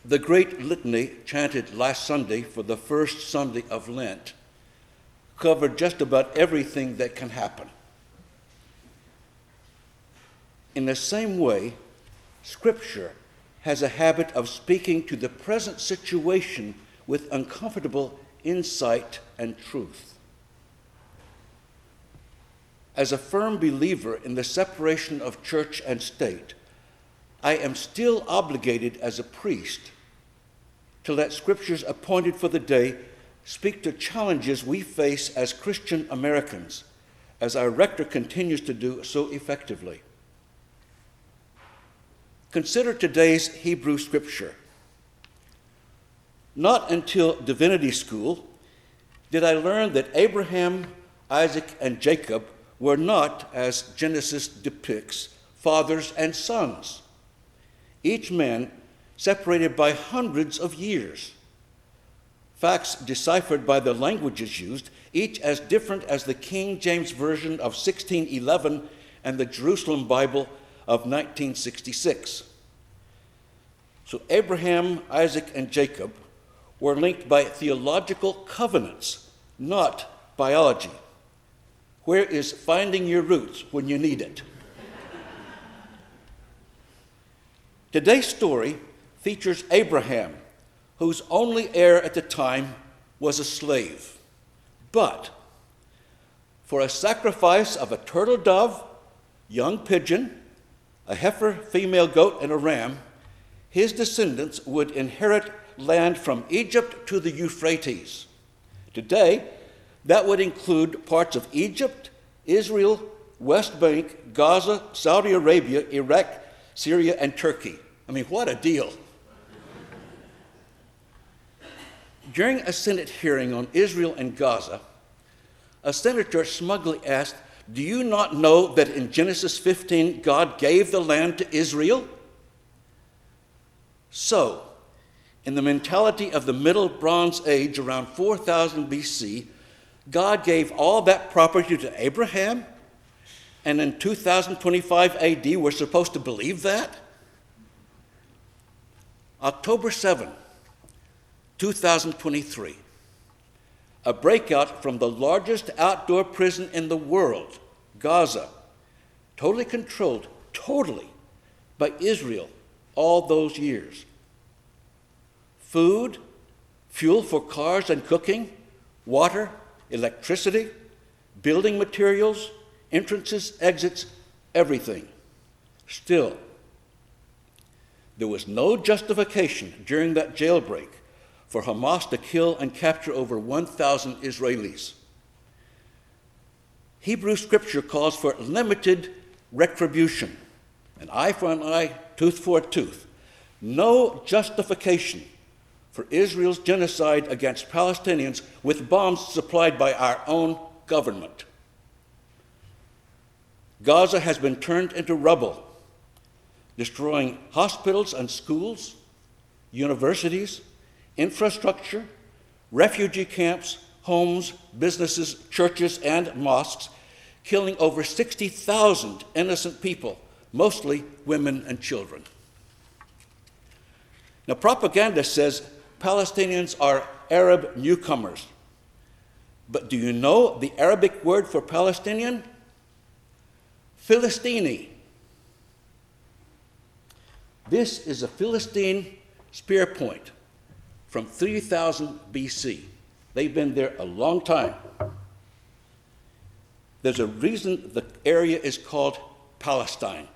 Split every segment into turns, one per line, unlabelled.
The great litany chanted last Sunday for the first Sunday of Lent covered just about everything that can happen. In the same way, Scripture has a habit of speaking to the present situation with uncomfortable insight and truth. As a firm believer in the separation of church and state, I am still obligated as a priest to let Scriptures appointed for the day speak to challenges we face as Christian Americans, as our rector continues to do so effectively. Consider today's Hebrew Scripture. Not until divinity school did I learn that Abraham, Isaac, and Jacob were not, as Genesis depicts, fathers and sons, each man separated by hundreds of years. Facts deciphered by the languages used, each as different as the King James Version of 1611 and the Jerusalem Bible of 1966. So Abraham, Isaac, and Jacob were linked by theological covenants, not biology. Where is finding your roots when you need it? Today's story features Abraham, whose only heir at the time was a slave. But for a sacrifice of a turtle dove, young pigeon, a heifer female goat, and a ram, his descendants would inherit land from Egypt to the Euphrates. Today, that would include parts of Egypt, Israel, West Bank, Gaza, Saudi Arabia, Iraq, Syria, and Turkey. I mean, what a deal. During a Senate hearing on Israel and Gaza, a senator smugly asked, "Do you not know that in Genesis 15, God gave the land to Israel?" So, in the mentality of the Middle Bronze Age around 4000 BC, God gave all that property to Abraham, and in 2025 AD, we're supposed to believe that? October 7, 2023, a breakout from the largest outdoor prison in the world, Gaza, totally controlled, by Israel all those years. Food, fuel for cars and cooking, water, electricity, building materials, entrances, exits, everything. Still, there was no justification during that jailbreak for Hamas to kill and capture over 1,000 Israelis. Hebrew Scripture calls for limited retribution, an eye for an eye, tooth for a tooth. No justification for Israel's genocide against Palestinians with bombs supplied by our own government. Gaza has been turned into rubble, destroying hospitals and schools, universities, infrastructure, refugee camps, homes, businesses, churches, and mosques, killing over 60,000 innocent people, mostly women and children. Now, propaganda says Palestinians are Arab newcomers. But do you know the Arabic word for Palestinian? Philistini. This is a Philistine spear point from 3000 BC. They've been there a long time. There's a reason the area is called Palestine.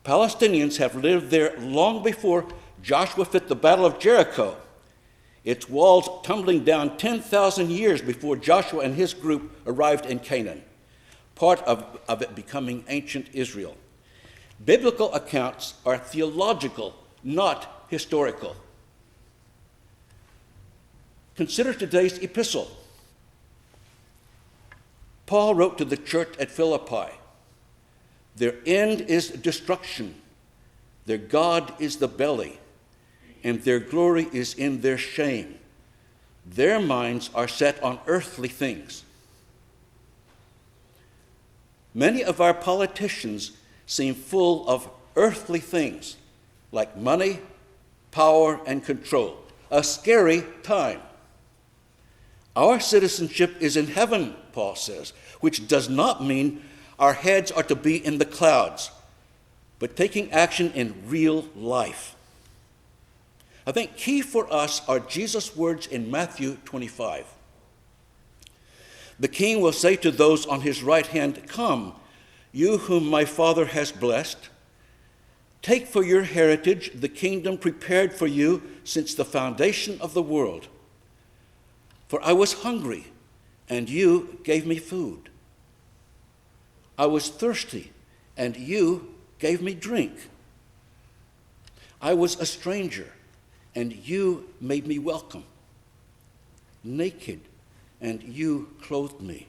Palestinians have lived there long before Joshua fit the Battle of Jericho, its walls tumbling down 10,000 years before Joshua and his group arrived in Canaan, part of it becoming ancient Israel. Biblical accounts are theological, not historical. Consider today's epistle. Paul wrote to the church at Philippi, "Their end is destruction, their God is the belly, and their glory is in their shame. Their minds are set on earthly things." Many of our politicians seem full of earthly things like money, power, and control. A scary time. Our citizenship is in heaven, Paul says, which does not mean our heads are to be in the clouds, but taking action in real life. I think key for us are Jesus' words in Matthew 25. The king will say to those on his right hand, "Come, you whom my Father has blessed, take for your heritage the kingdom prepared for you since the foundation of the world. For I was hungry, and you gave me food. I was thirsty, and you gave me drink. I was a stranger, and you made me welcome. Naked, and you clothed me.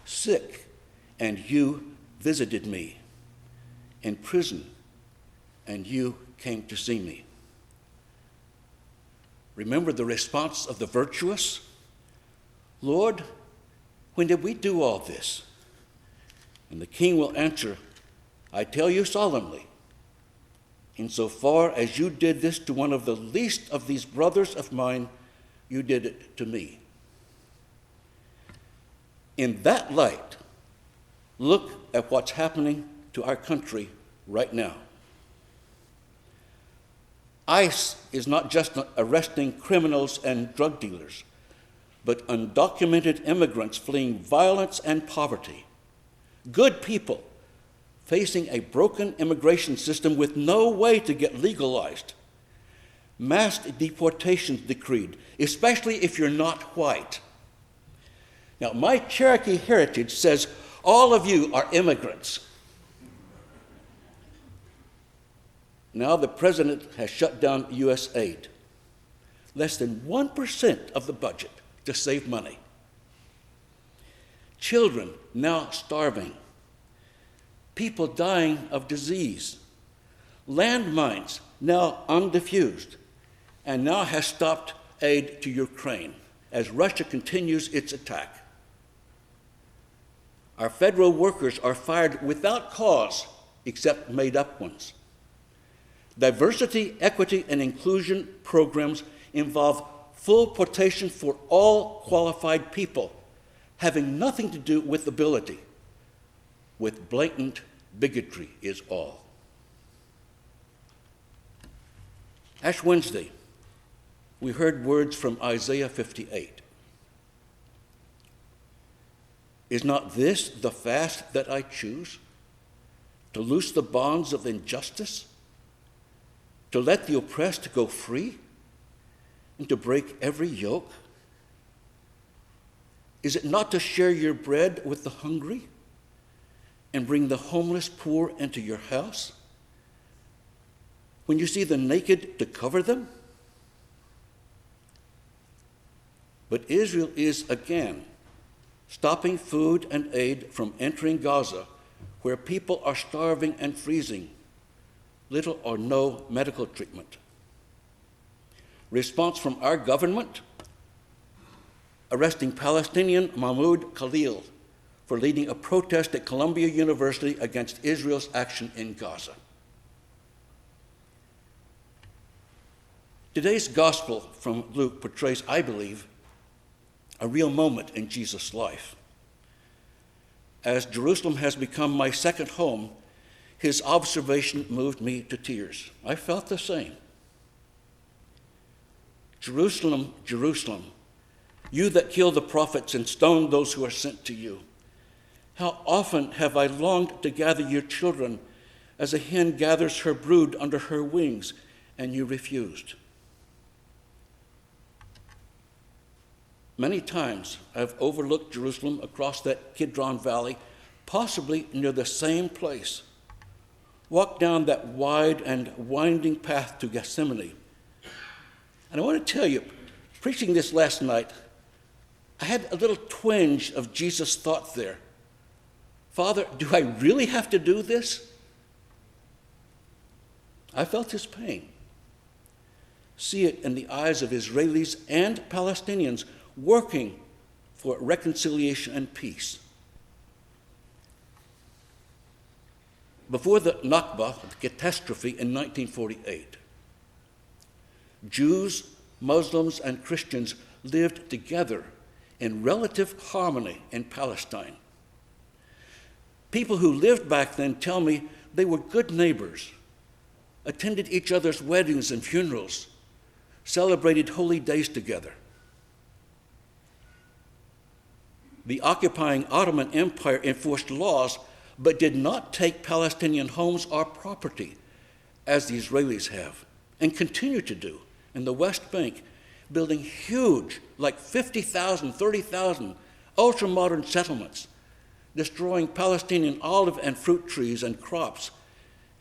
Sick, and you visited me. In prison, and you came to see me." Remember the response of the virtuous? "Lord, when did we do all this?" And the king will answer, "I tell you solemnly, insofar as you did this to one of the least of these brothers of mine, you did it to me." In that light, look at what's happening to our country right now. ICE is not just arresting criminals and drug dealers, but undocumented immigrants fleeing violence and poverty. Good people facing a broken immigration system with no way to get legalized. Mass deportations decreed, especially if you're not white. Now, my Cherokee heritage says all of you are immigrants. Now the president has shut down U.S. aid. Less than 1% of the budget to save money. Children now starving. People dying of disease. Landmines now undifused. And now has stopped aid to Ukraine as Russia continues its attack. Our federal workers are fired without cause except made-up ones. Diversity, equity, and inclusion programs involve full protection for all qualified people, having nothing to do with ability, with blatant bigotry is all. Ash Wednesday, we heard words from Isaiah 58. "Is not this the fast that I choose? To loose the bonds of injustice? To let the oppressed go free? And to break every yoke? Is it not to share your bread with the hungry and bring the homeless poor into your house? When you see the naked, to cover them?" But Israel is again stopping food and aid from entering Gaza, where people are starving and freezing, little or no medical treatment. Response from our government: arresting Palestinian Mahmoud Khalil for leading a protest at Columbia University against Israel's action in Gaza. Today's gospel from Luke portrays, I believe, a real moment in Jesus' life. As Jerusalem has become my second home, his observation moved me to tears. I felt the same. "Jerusalem, Jerusalem, you that kill the prophets and stone those who are sent to you. How often have I longed to gather your children as a hen gathers her brood under her wings, and you refused." Many times I've overlooked Jerusalem across that Kidron Valley, possibly near the same place. Walked down that wide and winding path to Gethsemane. And I want to tell you, preaching this last night, I had a little twinge of Jesus' thought there. Father, do I really have to do this? I felt his pain. See it in the eyes of Israelis and Palestinians working for reconciliation and peace. Before the Nakba, the catastrophe in 1948, Jews, Muslims, and Christians lived together in relative harmony in Palestine. People who lived back then tell me they were good neighbors, attended each other's weddings and funerals, celebrated holy days together. The occupying Ottoman Empire enforced laws but did not take Palestinian homes or property, as the Israelis have, and continue to do in the West Bank, building huge, like 50,000, 30,000, ultra-modern settlements, destroying Palestinian olive and fruit trees and crops,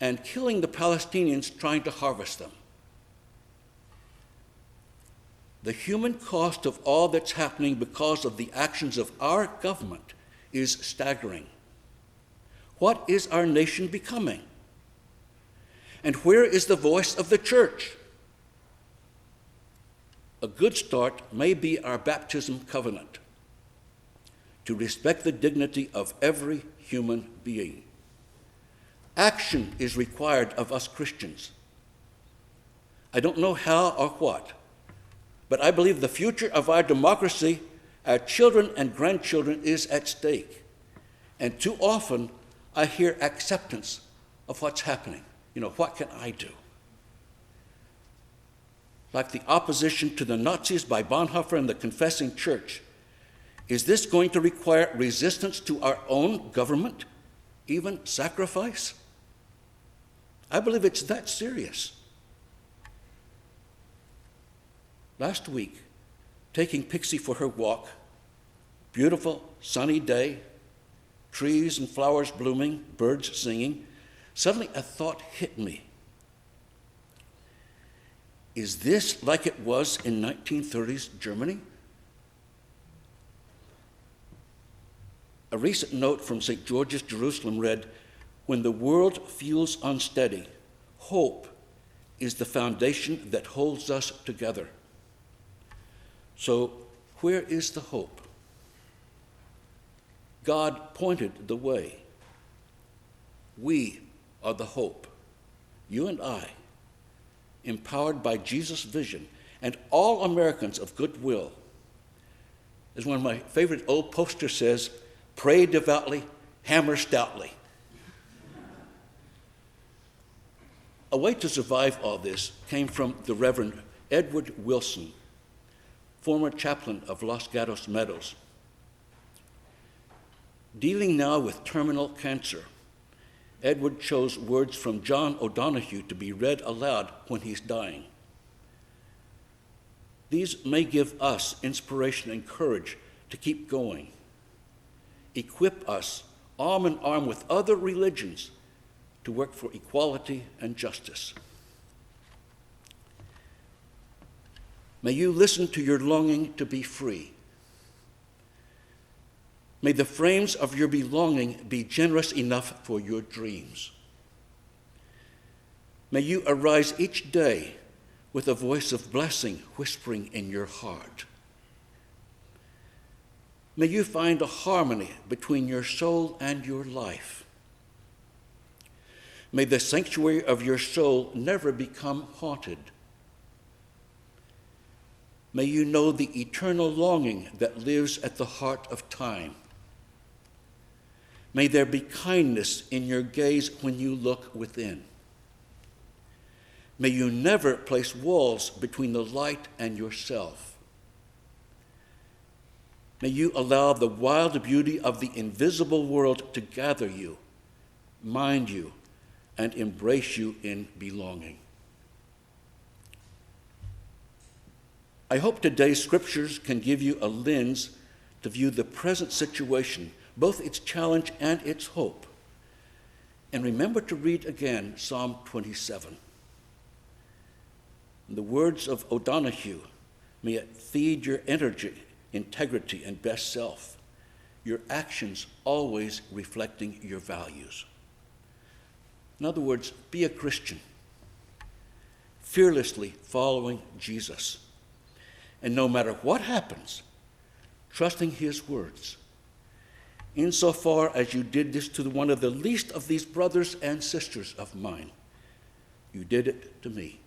and killing the Palestinians trying to harvest them. The human cost of all that's happening because of the actions of our government is staggering. What is our nation becoming? And where is the voice of the church? A good start may be our baptism covenant, to respect the dignity of every human being. Action is required of us Christians. I don't know how or what, but I believe the future of our democracy, our children and grandchildren, is at stake. And too often, I hear acceptance of what's happening. What can I do? Like the opposition to the Nazis by Bonhoeffer and the Confessing Church, is this going to require resistance to our own government, even sacrifice? I believe it's that serious. Last week, taking Pixie for her walk, beautiful sunny day, trees and flowers blooming, birds singing, suddenly a thought hit me. Is this like it was in 1930s Germany? A recent note from St. George's, Jerusalem read, "When the world feels unsteady, hope is the foundation that holds us together." So, where is the hope? God pointed the way. We are the hope, you and I, empowered by Jesus' vision, and all Americans of goodwill. As one of my favorite old posters says, pray devoutly, hammer stoutly. A way to survive all this came from the Reverend Edward Wilson, former chaplain of Los Gatos Meadows. Dealing now with terminal cancer, Edward chose words from John O'Donohue to be read aloud when he's dying. These may give us inspiration and courage to keep going. Equip us, arm in arm with other religions, to work for equality and justice. May you listen to your longing to be free. May the frames of your belonging be generous enough for your dreams. May you arise each day with a voice of blessing whispering in your heart. May you find a harmony between your soul and your life. May the sanctuary of your soul never become haunted. May you know the eternal longing that lives at the heart of time. May there be kindness in your gaze when you look within. May you never place walls between the light and yourself. May you allow the wild beauty of the invisible world to gather you, mind you, and embrace you in belonging. I hope today's scriptures can give you a lens to view the present situation, both its challenge and its hope. And remember to read again Psalm 27. In the words of O'Donohue, may it feed your energy, integrity, and best self, your actions always reflecting your values. In other words, be a Christian, fearlessly following Jesus. And no matter what happens, trusting his words. Insofar as you did this to one of the least of these brothers and sisters of mine, you did it to me.